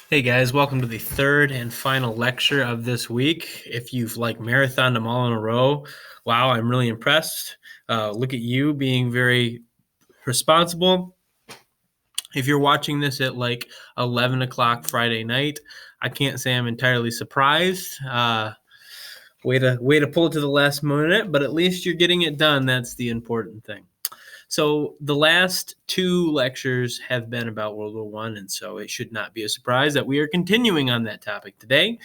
Hey guys, welcome to the third and final lecture of this week. If you've marathoned them all in a row, wow, I'm really impressed. Look at you being very responsible. If you're watching this at 11 o'clock Friday night, I can't say I'm entirely surprised. Way to pull it to the last minute, but at least you're getting it done. That's the important thing. So the last two lectures have been about World War One, and so it should not be a surprise that we are continuing on that topic today.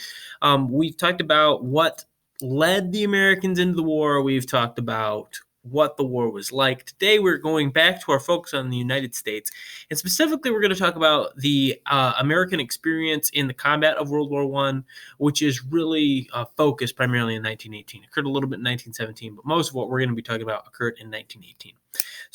We've talked about what led the Americans into the war. We've talked about what the war was like. Today, we're going back to our focus on the United States, and specifically, we're going to talk about the American experience in the combat of World War One, which is really focused primarily in 1918. It occurred a little bit in 1917, but most of what we're going to be talking about occurred in 1918.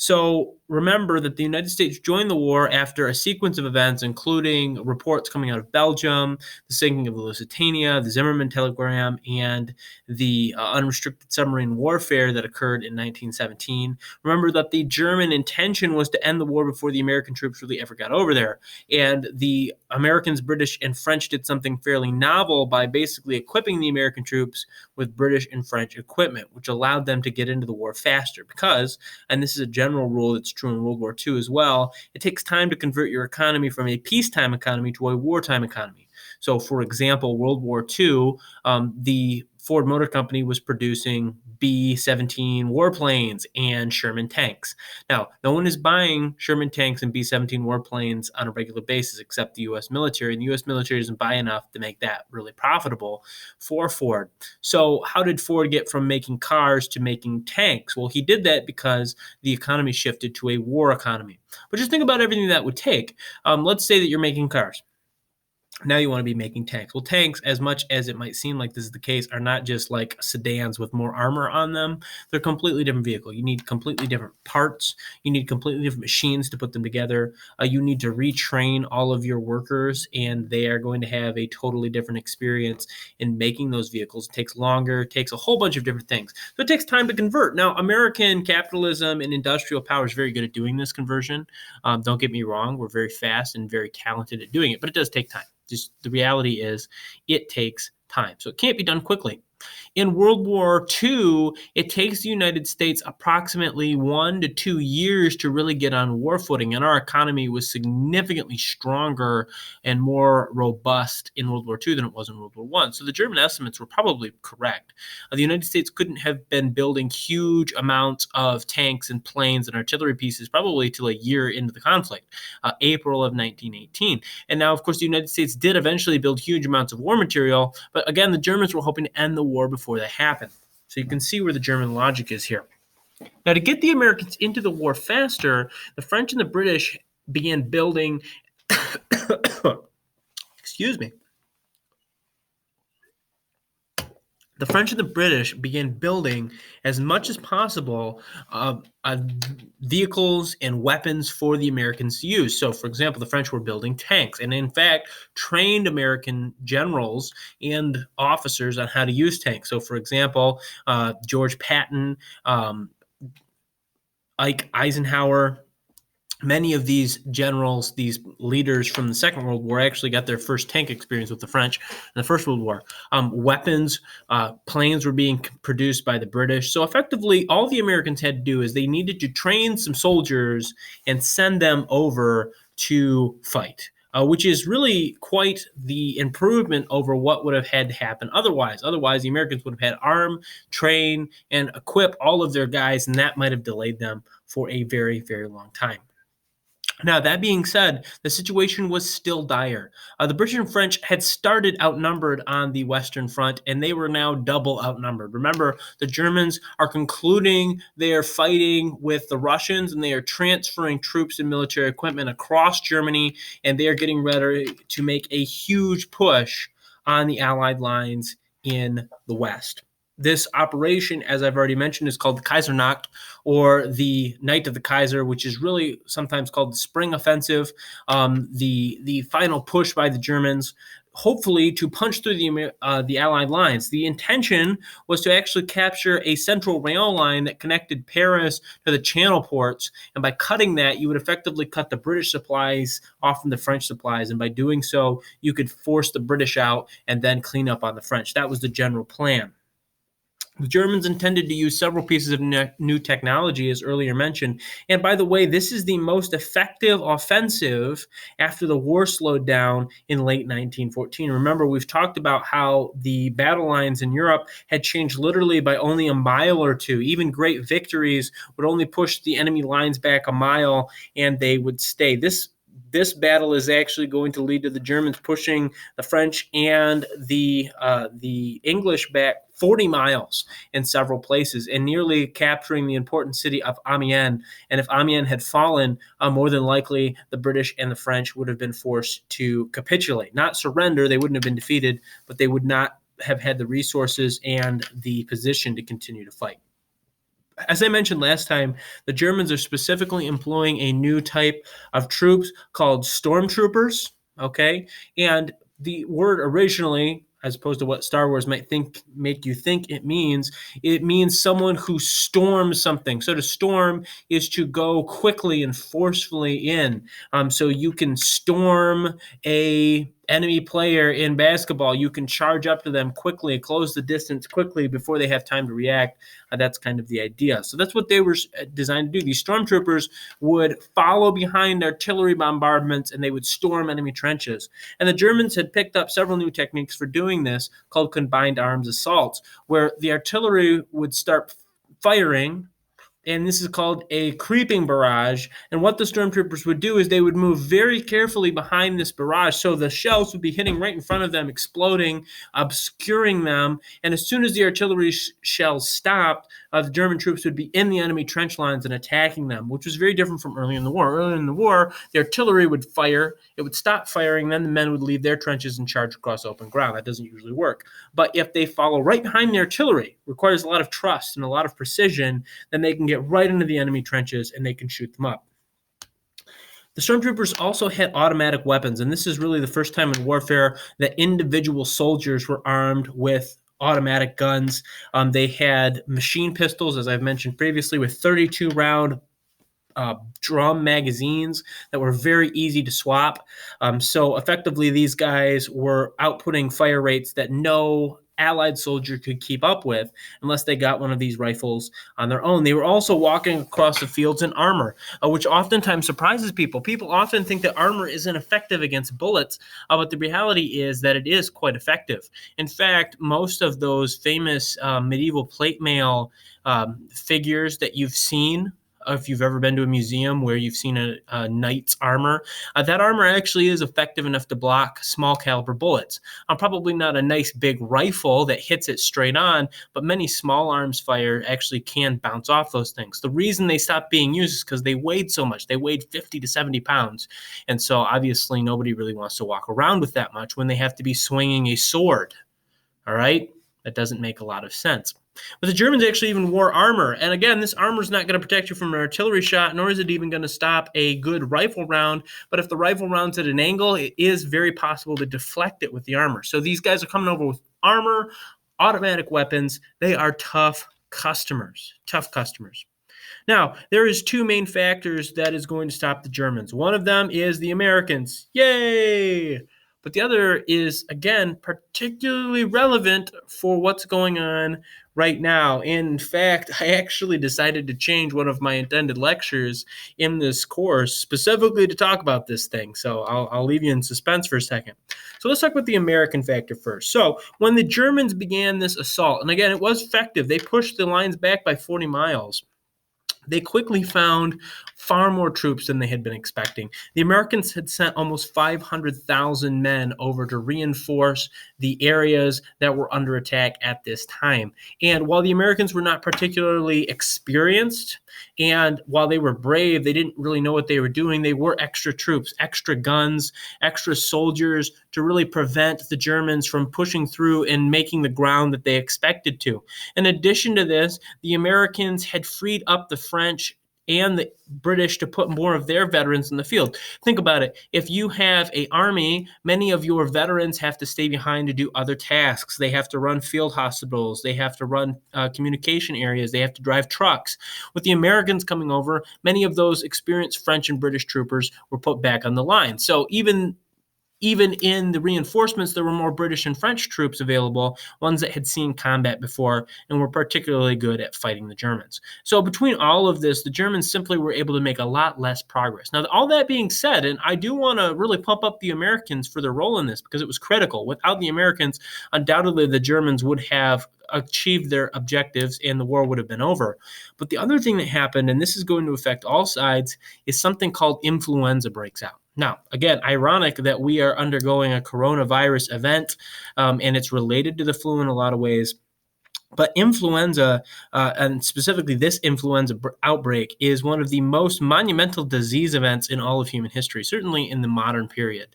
So remember that the United States joined the war after a sequence of events, including reports coming out of Belgium, the sinking of the Lusitania, the Zimmermann telegram, and the unrestricted submarine warfare that occurred in 1917. Remember that the German intention was to end the war before the American troops really ever got over there. And the Americans, British, and French did something fairly novel by basically equipping the American troops with British and French equipment, which allowed them to get into the war faster because, and this is a general rule that's true in World War II as well, it takes time to convert your economy from a peacetime economy to a wartime economy. So, for example, World War II, the Ford Motor Company was producing B-17 warplanes and Sherman tanks. Now, no one is buying Sherman tanks and B-17 warplanes on a regular basis except the U.S. military, and the U.S. military doesn't buy enough to make that really profitable for Ford. So how did Ford get from making cars to making tanks? Well, he did that because the economy shifted to a war economy. But just think about everything that would take. Let's say that you're making cars. Now you want to be making tanks. Well, tanks, as much as it might seem like this is the case, are not just like sedans with more armor on them. They're a completely different vehicle. You need completely different parts. You need completely different machines to put them together. You need to retrain all of your workers, and they are going to have a totally different experience in making those vehicles. It takes longer. It takes a whole bunch of different things. So it takes time to convert. Now, American capitalism and industrial power is very good at doing this conversion. Don't get me wrong. We're very fast and very talented at doing it, but it does take time. Just the reality is it takes time. So it can't be done quickly. In World War II, it takes the United States approximately 1 to 2 years to really get on war footing, and our economy was significantly stronger and more robust in World War II than it was in World War I. So the German estimates were probably correct. The United States couldn't have been building huge amounts of tanks and planes and artillery pieces probably till a year into the conflict, April of 1918. And now, of course, the United States did eventually build huge amounts of war material, but again, the Germans were hoping to end the war before that happened. So you can see where the German logic is here. Now, to get the Americans into the war faster, the French and the British began building, excuse me, the French and the British began building as much as possible vehicles and weapons for the Americans to use. So, for example, the French were building tanks and, in fact, trained American generals and officers on how to use tanks. So, for example, George Patton, Ike Eisenhower, many of these generals, these leaders from the Second World War actually got their first tank experience with the French in the First World War. Weapons, planes were being produced by the British. So effectively, all the Americans had to do is they needed to train some soldiers and send them over to fight. Which is really quite the improvement over what would have had to happen otherwise. Otherwise, the Americans would have had arm, train, and equip all of their guys, and that might have delayed them for a very, very long time. Now, that being said, the situation was still dire. The British and French had started outnumbered on the Western Front, and they were now double outnumbered. Remember, the Germans are concluding their fighting with the Russians, and they are transferring troops and military equipment across Germany, and they are getting ready to make a huge push on the Allied lines in the West. This operation, as I've already mentioned, is called the Kaisernacht, or the Night of the Kaiser, which is really sometimes called the Spring Offensive, the final push by the Germans, hopefully to punch through the Allied lines. The intention was to actually capture a central rail line that connected Paris to the Channel ports, and by cutting that, you would effectively cut the British supplies off from the French supplies, and by doing so, you could force the British out and then clean up on the French. That was the general plan. The Germans intended to use several pieces of new technology, as earlier mentioned. And by the way, this is the most effective offensive after the war slowed down in late 1914. Remember, we've talked about how the battle lines in Europe had changed literally by only a mile or two. Even great victories would only push the enemy lines back a mile, and they would stay. This battle is actually going to lead to the Germans pushing the French and the English back 40 miles in several places and nearly capturing the important city of Amiens. And if Amiens had fallen, more than likely the British and the French would have been forced to capitulate. Not surrender, they wouldn't have been defeated, but they would not have had the resources and the position to continue to fight. As I mentioned last time, the Germans are specifically employing a new type of troops called stormtroopers, okay? And the word originally, as opposed to what Star Wars might make you think it means someone who storms something. So to storm is to go quickly and forcefully in. So you can storm a enemy player in basketball. You can charge up to them quickly, close the distance quickly before they have time to react. That's kind of the idea. So that's what they were designed to do. These stormtroopers would follow behind artillery bombardments and they would storm enemy trenches. And the Germans had picked up several new techniques for doing this called combined arms assaults, where the artillery would start firing, and this is called a creeping barrage. And what the stormtroopers would do is they would move very carefully behind this barrage, so the shells would be hitting right in front of them, exploding, obscuring them. And as soon as the artillery shells stopped, the German troops would be in the enemy trench lines and attacking them, which was very different from early in the war. Early in the war, the artillery would fire, it would stop firing, then the men would leave their trenches and charge across open ground. That doesn't usually work. But if they follow right behind the artillery, requires a lot of trust and a lot of precision, then they can get right into the enemy trenches and they can shoot them up. The stormtroopers also had automatic weapons, and this is really the first time in warfare that individual soldiers were armed with automatic guns. They had machine pistols, as I've mentioned previously, with 32-round drum magazines that were very easy to swap. So effectively, these guys were outputting fire rates that no Allied soldier could keep up with unless they got one of these rifles on their own. They were also walking across the fields in armor, which oftentimes surprises people. People often think that armor isn't effective against bullets, but the reality is that it is quite effective. In fact, most of those famous medieval plate mail figures that you've seen, if you've ever been to a museum where you've seen a knight's armor, that armor actually is effective enough to block small caliber bullets. Probably not a nice big rifle that hits it straight on, but many small arms fire actually can bounce off those things. The reason they stopped being used is because they weighed so much. They weighed 50 to 70 pounds. And so obviously nobody really wants to walk around with that much when they have to be swinging a sword. All right? That doesn't make a lot of sense. But the Germans actually even wore armor. And again, this armor is not going to protect you from an artillery shot, nor is it even going to stop a good rifle round. But if the rifle round's at an angle, it is very possible to deflect it with the armor. So these guys are coming over with armor, automatic weapons. They are tough customers. Now, there is two main factors that is going to stop the Germans. One of them is the Americans. Yay! But the other is, again, particularly relevant for what's going on right now. In fact, I actually decided to change one of my intended lectures in this course specifically to talk about this thing. So I'll leave you in suspense for a second. So let's talk about the American factor first. So when the Germans began this assault, and again, it was effective. They pushed the lines back by 40 miles. They quickly found far more troops than they had been expecting. The Americans had sent almost 500,000 men over to reinforce the areas that were under attack at this time. And while the Americans were not particularly experienced, and while they were brave, they didn't really know what they were doing. They were extra troops, extra guns, extra soldiers to really prevent the Germans from pushing through and making the ground that they expected to. In addition to this, the Americans had freed up the French and the British to put more of their veterans in the field. Think about it. If you have an army, many of your veterans have to stay behind to do other tasks. They have to run field hospitals. They have to run communication areas. They have to drive trucks. With the Americans coming over, many of those experienced French and British troopers were put back on the line. So even in the reinforcements, there were more British and French troops available, ones that had seen combat before and were particularly good at fighting the Germans. So between all of this, the Germans simply were able to make a lot less progress. Now, all that being said, and I do want to really pump up the Americans for their role in this because it was critical. Without the Americans, undoubtedly the Germans would have achieved their objectives and the war would have been over. But the other thing that happened, and this is going to affect all sides, is something called influenza breaks out. Now, again, ironic that we are undergoing a coronavirus event, and it's related to the flu in a lot of ways. But influenza, and specifically this influenza outbreak, is one of the most monumental disease events in all of human history, certainly in the modern period.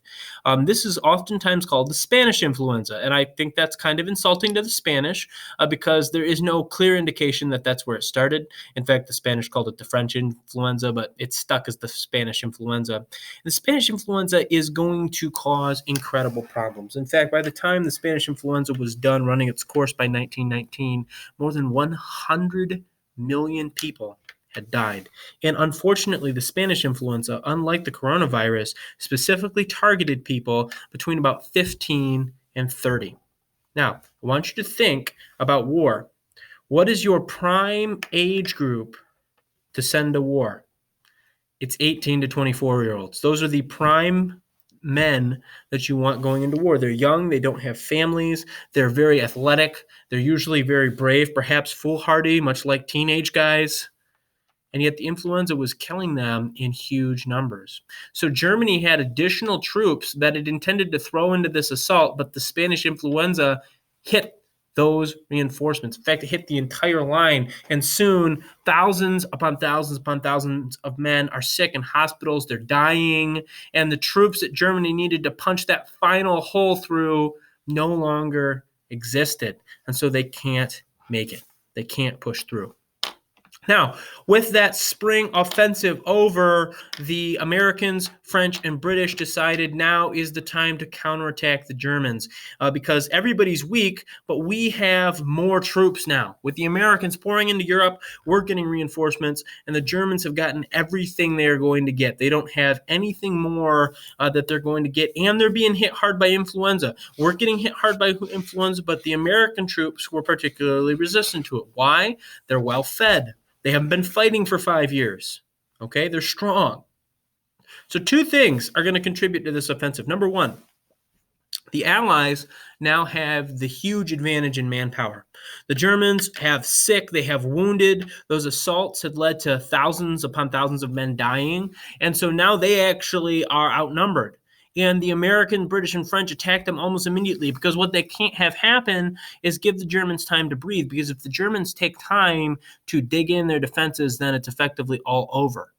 This is oftentimes called the Spanish influenza, and I think that's kind of insulting to the Spanish because there is no clear indication that that's where it started. In fact, the Spanish called it the French influenza, but it's stuck as the Spanish influenza. The Spanish influenza is going to cause incredible problems. In fact, by the time the Spanish influenza was done running its course by 1919, more than 100 million people had died. And unfortunately, the Spanish influenza, unlike the coronavirus, specifically targeted people between about 15 and 30. Now, I want you to think about war. What is your prime age group to send to war? It's 18 to 24-year-olds. Those are the prime men that you want going into war. They're young, they don't have families, they're very athletic, they're usually very brave, perhaps foolhardy, much like teenage guys. And yet the influenza was killing them in huge numbers. So Germany had additional troops that it intended to throw into this assault, but the Spanish influenza hit those reinforcements. In fact, it hit the entire line, and soon thousands upon thousands upon thousands of men are sick in hospitals, they're dying, and the troops that Germany needed to punch that final hole through no longer existed, and so they can't make it. They can't push through. Now, with that spring offensive over, the Americans, French, and British decided now is the time to counterattack the Germans because everybody's weak, but we have more troops now. With the Americans pouring into Europe, we're getting reinforcements, and the Germans have gotten everything they're going to get. They don't have anything more that they're going to get, and they're being hit hard by influenza. We're getting hit hard by influenza, but the American troops were particularly resistant to it. Why? They're well fed. They haven't been fighting for 5 years. Okay, they're strong. So two things are going to contribute to this offensive. Number one, the Allies now have the huge advantage in manpower. The Germans have sick, they have wounded. Those assaults had led to thousands upon thousands of men dying. And so now they actually are outnumbered. And the American, British, and French attacked them almost immediately because what they can't have happen is give the Germans time to breathe. Because if the Germans take time to dig in their defenses, then it's effectively all over.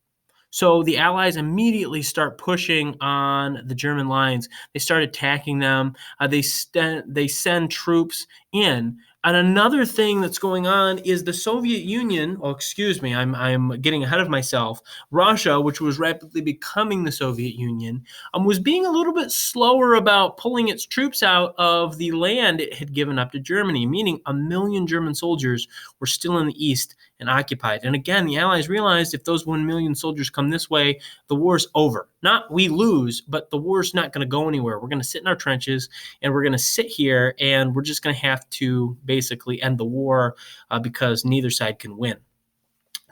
So the Allies immediately start pushing on the German lines. They start attacking them. They send troops in. And another thing that's going on is the Soviet Union, I'm getting ahead of myself. Russia, which was rapidly becoming the Soviet Union, was being a little bit slower about pulling its troops out of the land it had given up to Germany, meaning 1 million German soldiers were still in the east and occupied. And again, the Allies realized if those 1 million soldiers come this way, the war's over. Not we lose, but the war's not going to go anywhere. We're going to sit in our trenches, and we're going to sit here, and we're just going to have to basically end the war because neither side can win.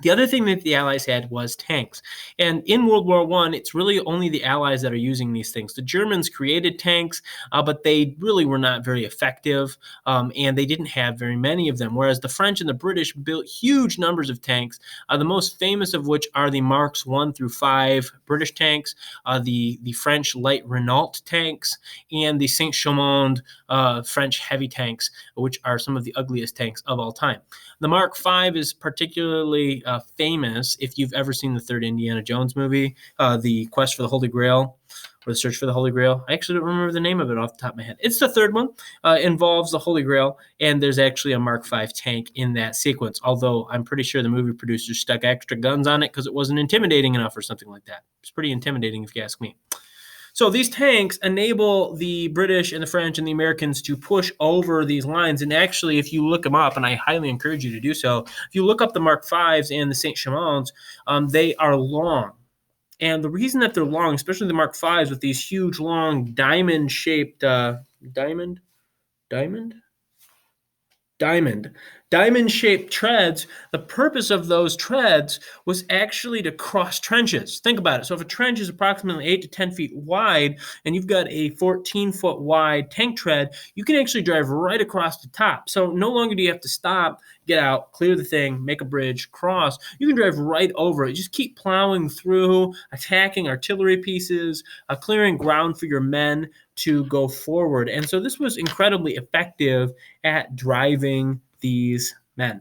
The other thing that the Allies had was tanks. And in World War I, it's really only the Allies that are using these things. The Germans created tanks, but they really were not very effective, and they didn't have very many of them, whereas the French and the British built huge numbers of tanks, the most famous of which are the Marks 1 through 5 British tanks, the French light Renault tanks, and the Saint-Chamond French heavy tanks, which are some of the ugliest tanks of all time. The Mark 5 is particularly famous if you've ever seen the third Indiana Jones movie, The Quest for the Holy Grail. or The Search for the Holy Grail. I actually don't remember the name of it off the top of my head. It's the third one. Involves the Holy Grail, and there's actually a Mark V tank in that sequence, although I'm pretty sure the movie producers stuck extra guns on it because it wasn't intimidating enough or something like that. It's pretty intimidating if you ask me. So these tanks enable the British and the French and the Americans to push over these lines. And actually, if you look them up, and I highly encourage you to do so, if you look up the Mark Vs and the Saint-Chamons, they are long. And the reason that they're long, especially the Mark Vs with these huge, long, diamond-shaped diamond-shaped treads, the purpose of those treads was actually to cross trenches. Think about it. So if a trench is approximately 8 to 10 feet wide and you've got a 14-foot wide tank tread, you can actually drive right across the top. So no longer do you have to stop, get out, clear the thing, make a bridge, cross. You can drive right over it. Just keep plowing through, attacking artillery pieces, clearing ground for your men to go forward. And so this was incredibly effective at driving these men.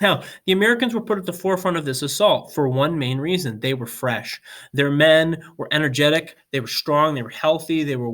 Now, the Americans were put at the forefront of this assault for one main reason. They were fresh. Their men were energetic. They were strong. They were healthy. They had a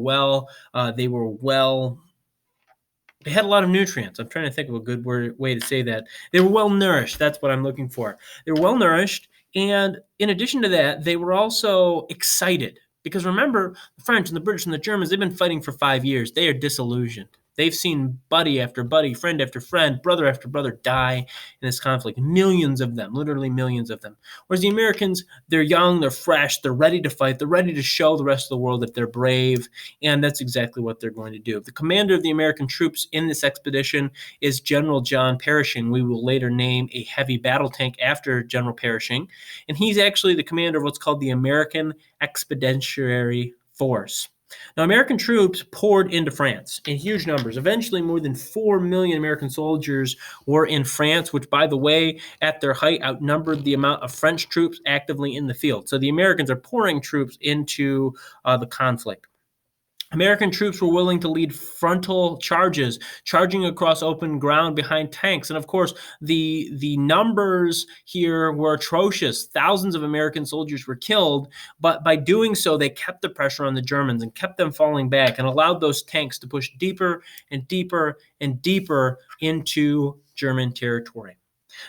lot of nutrients. I'm trying to think of a good way to say that. They were well nourished. That's what I'm looking for. They were well nourished. And in addition to that, they were also excited. Because remember, the French and the British and the Germans, they've been fighting for 5 years. They are disillusioned. They've seen buddy after buddy, friend after friend, brother after brother die in this conflict. Millions of them, literally millions of them. Whereas the Americans, they're young, they're fresh, they're ready to fight. They're ready to show the rest of the world that they're brave. And that's exactly what they're going to do. The commander of the American troops in this expedition is General John Pershing. We will later name a heavy battle tank after General Pershing. And he's actually the commander of what's called the American Expeditionary Force. Now, American troops poured into France in huge numbers. Eventually, more than 4 million American soldiers were in France, which, by the way, at their height, outnumbered the amount of French troops actively in the field. So the Americans are pouring troops into the conflict. American troops were willing to lead frontal charges, charging across open ground behind tanks. And of course, the numbers here were atrocious. Thousands of American soldiers were killed, but by doing so, they kept the pressure on the Germans and kept them falling back and allowed those tanks to push deeper and deeper and deeper into German territory.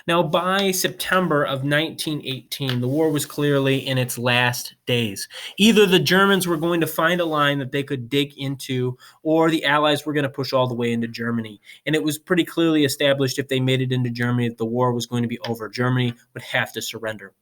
Now, by September of 1918, the war was clearly in its last days. Either the Germans were going to find a line that they could dig into, or the Allies were going to push all the way into Germany. And it was pretty clearly established if they made it into Germany that the war was going to be over. Germany would have to surrender.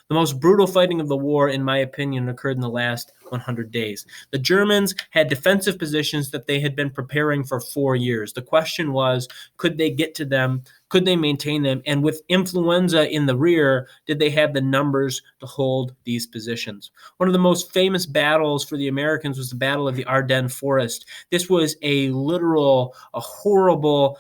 The most brutal fighting of the war, in my opinion, occurred in the last 100 days. The Germans had defensive positions that they had been preparing for 4 years. The question was, could they get to them? Could they maintain them? And with influenza in the rear, did they have the numbers to hold these positions? One of the most famous battles for the Americans was the Battle of the Ardennes Forest. This was a horrible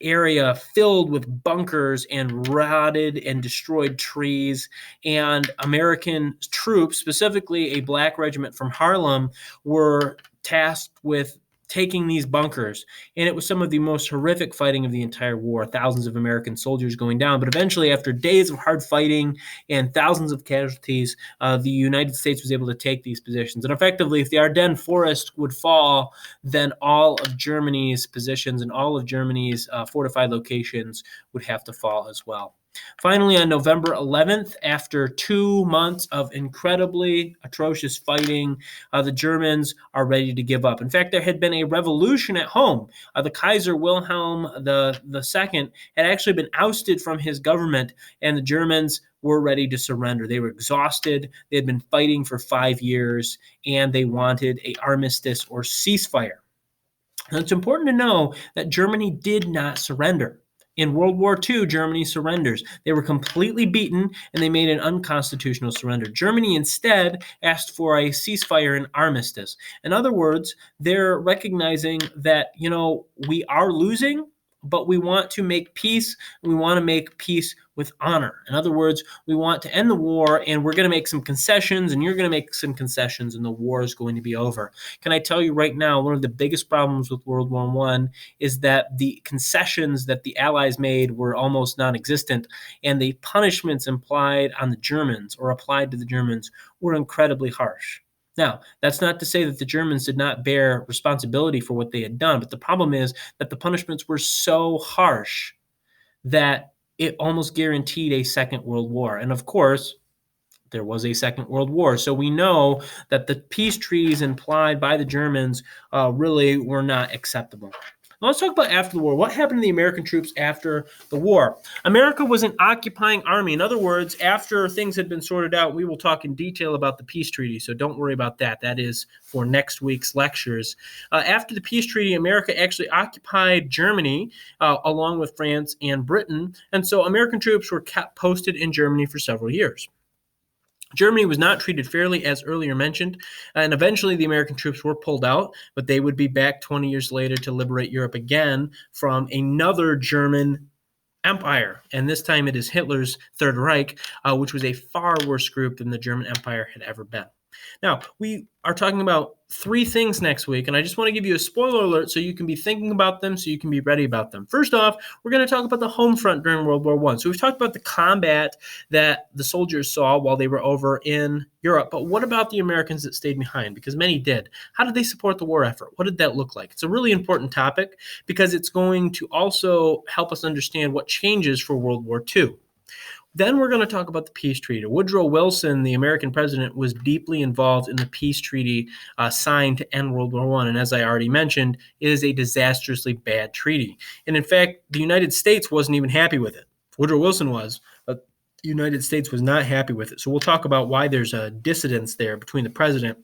area filled with bunkers and rotted and destroyed trees. And American troops, specifically a black regiment from Harlem, were tasked with taking these bunkers. And it was some of the most horrific fighting of the entire war, thousands of American soldiers going down. But eventually, after days of hard fighting and thousands of casualties, the United States was able to take these positions. And effectively, if the Ardennes Forest would fall, then all of Germany's positions and all of Germany's fortified locations would have to fall as well. Finally, on November 11th, after 2 months of incredibly atrocious fighting, the Germans are ready to give up. In fact, there had been a revolution at home. The Kaiser Wilhelm II had actually been ousted from his government, and the Germans were ready to surrender. They were exhausted. They had been fighting for 5 years, and they wanted an armistice or ceasefire. Now, it's important to know that Germany did not surrender. In World War II, Germany surrenders. They were completely beaten, and they made an unconstitutional surrender. Germany instead asked for a ceasefire and armistice. In other words, they're recognizing that, we are losing, but we want to make peace, and we want to make peace with honor. In other words, we want to end the war, and we're going to make some concessions, and you're going to make some concessions, and the war is going to be over. Can I tell you right now, one of the biggest problems with World War I is that the concessions that the Allies made were almost non-existent, and the punishments implied on the Germans or applied to the Germans were incredibly harsh. Now, that's not to say that the Germans did not bear responsibility for what they had done, but the problem is that the punishments were so harsh that it almost guaranteed a Second World War. And of course, there was a Second World War. So we know that the peace treaties implied by the Germans really were not acceptable. Now let's talk about after the war. What happened to the American troops after the war? America was an occupying army. In other words, after things had been sorted out, we will talk in detail about the peace treaty. So don't worry about that. That is for next week's lectures. After the peace treaty, America actually occupied Germany along with France and Britain. And so American troops were kept posted in Germany for several years. Germany was not treated fairly, as earlier mentioned, and eventually the American troops were pulled out, but they would be back 20 years later to liberate Europe again from another German empire. And this time it is Hitler's Third Reich, which was a far worse group than the German Empire had ever been. Now, we are talking about three things next week, and I just want to give you a spoiler alert so you can be thinking about them, so you can be ready about them. First off, we're going to talk about the home front during World War I. So we've talked about the combat that the soldiers saw while they were over in Europe, but what about the Americans that stayed behind? Because many did. How did they support the war effort? What did that look like? It's a really important topic because it's going to also help us understand what changes for World War II. Then we're going to talk about the peace treaty. Woodrow Wilson, the American president, was deeply involved in the peace treaty signed to end World War I. And as I already mentioned, it is a disastrously bad treaty. And in fact, the United States wasn't even happy with it. Woodrow Wilson was, but the United States was not happy with it. So we'll talk about why there's a dissidence there between the president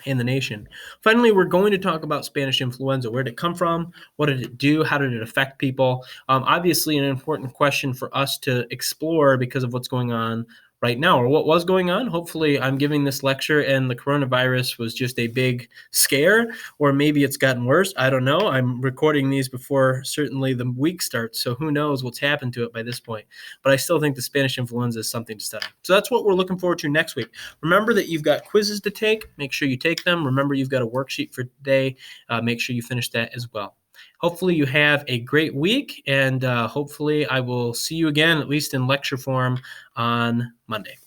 and the nation. Finally, we're going to talk about Spanish influenza. Where did it come from? What did it do? How did it affect people? Obviously, an important question for us to explore because of what's going on right now, or what was going on. Hopefully, I'm giving this lecture and the coronavirus was just a big scare, or maybe it's gotten worse. I don't know. I'm recording these before certainly the week starts, so who knows what's happened to it by this point. But I still think the Spanish influenza is something to study. So that's what we're looking forward to next week. Remember that you've got quizzes to take. Make sure you take them. Remember you've got a worksheet for today. Make sure you finish that as well. Hopefully you have a great week, and hopefully I will see you again, at least in lecture form, on Monday.